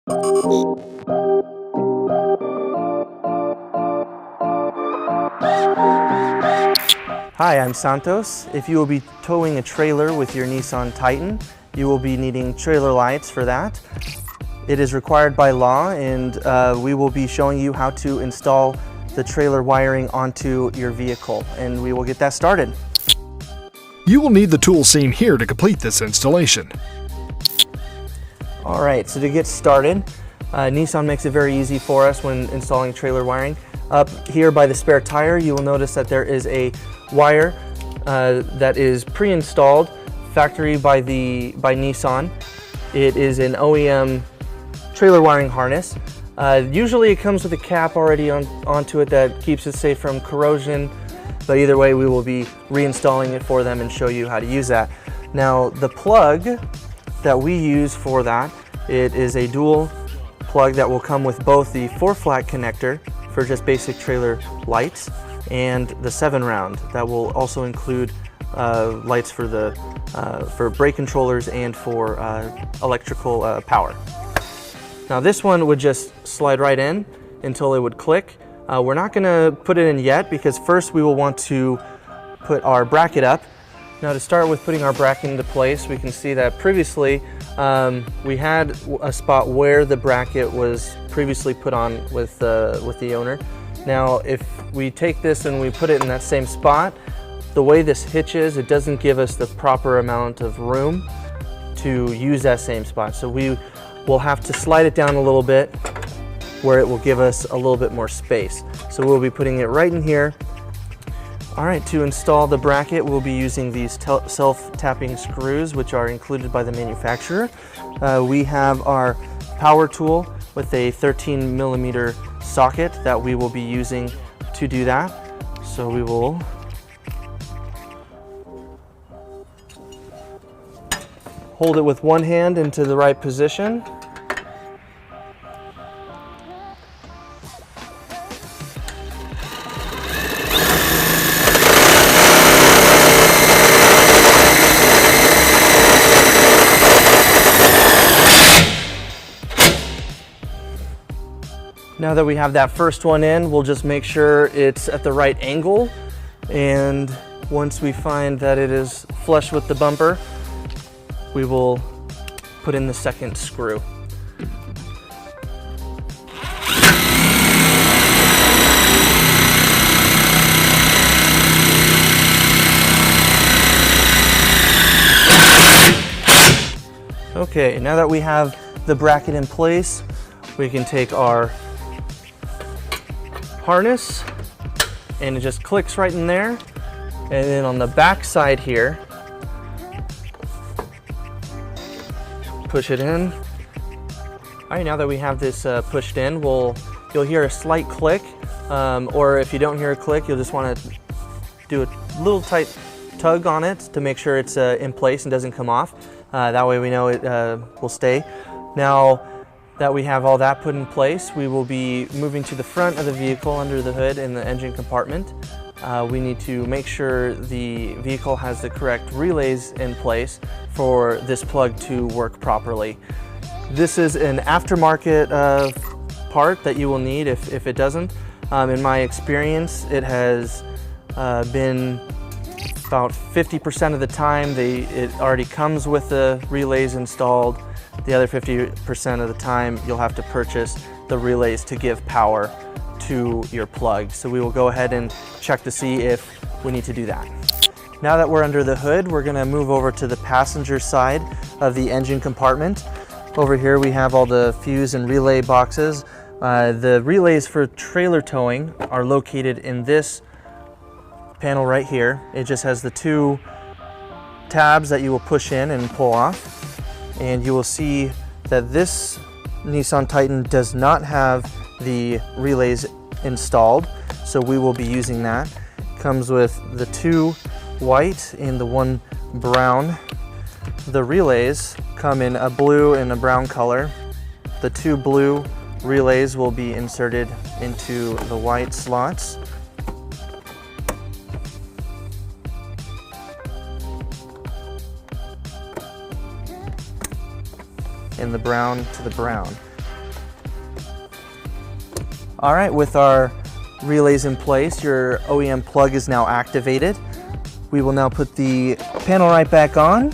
Hi, I'm Santos. If you will be towing a trailer with your Nissan Titan, you will be needing trailer lights for that. It is required by law, and we will be showing you how to install the trailer wiring onto your vehicle, and we will get that started. You will need the tools seen here to complete this installation. All right, so to get started, Nissan makes it very easy for us when installing trailer wiring. Up here by the spare tire, you will notice that there is a wire that is pre-installed, factory by Nissan. It is an OEM trailer wiring harness. Usually it comes with a cap already onto it that keeps it safe from corrosion, but either way we will be reinstalling it for them and show you how to use that. Now the plug that we use for that, it is a dual plug that will come with both the 4-flat connector for just basic trailer lights and the 7-round that will also include lights for brake controllers and for electrical power. Now this one would just slide right in until it would click. We're not going to put it in yet because first we will want to put our bracket up. Now to start with putting our bracket into place, we can see that previously we had a spot where the bracket was previously put on with the owner. Now if we take this and we put it in that same spot, the way this hitches, it doesn't give us the proper amount of room to use that same spot. So we will have to slide it down a little bit where it will give us a little bit more space. So we'll be putting it right in here. All right, to install the bracket, we'll be using these self-tapping screws, which are included by the manufacturer. We have our power tool with a 13mm socket that we will be using to do that. So we will hold it with one hand into the right position. Now that we have that first one in, we'll just make sure it's at the right angle. And once we find that it is flush with the bumper, we will put in the second screw. Okay, now that we have the bracket in place, we can take our harness and it just clicks right in there. And then on the back side here, push it in. All right, now that we have this pushed in, you'll hear a slight click, or if you don't hear a click, you'll just want to do a little tight tug on it to make sure it's in place and doesn't come off. That way we know it will stay. Now that we have all that put in place, we will be moving to the front of the vehicle under the hood in the engine compartment. We need to make sure the vehicle has the correct relays in place for this plug to work properly. This is an aftermarket part that you will need if it doesn't. In my experience, it has been about 50% of the time it already comes with the relays installed. The other 50% of the time you'll have to purchase the relays to give power to your plug. So we will go ahead and check to see if we need to do that. Now that we're under the hood, we're going to move over to the passenger side of the engine compartment. Over here we have all the fuse and relay boxes. The relays for trailer towing are located in this panel right here. It just has the 2 tabs that you will push in and pull off. And you will see that this Nissan Titan does not have the relays installed, so we will be using that. Comes with the 2 white and the 1 brown. The relays come in a blue and a brown color. The 2 blue relays will be inserted into the white slots. And the brown to the brown. All right, with our relays in place, your OEM plug is now activated. We will now put the panel right back on,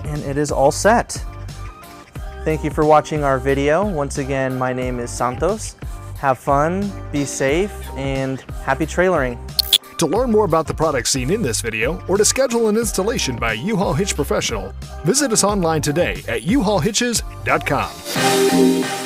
and it is all set. Thank you for watching our video. Once again, my name is Santos. Have fun, be safe, and happy trailering. To learn more about the products seen in this video, or to schedule an installation by U-Haul Hitch Professional, visit us online today at uhaulhitches.com.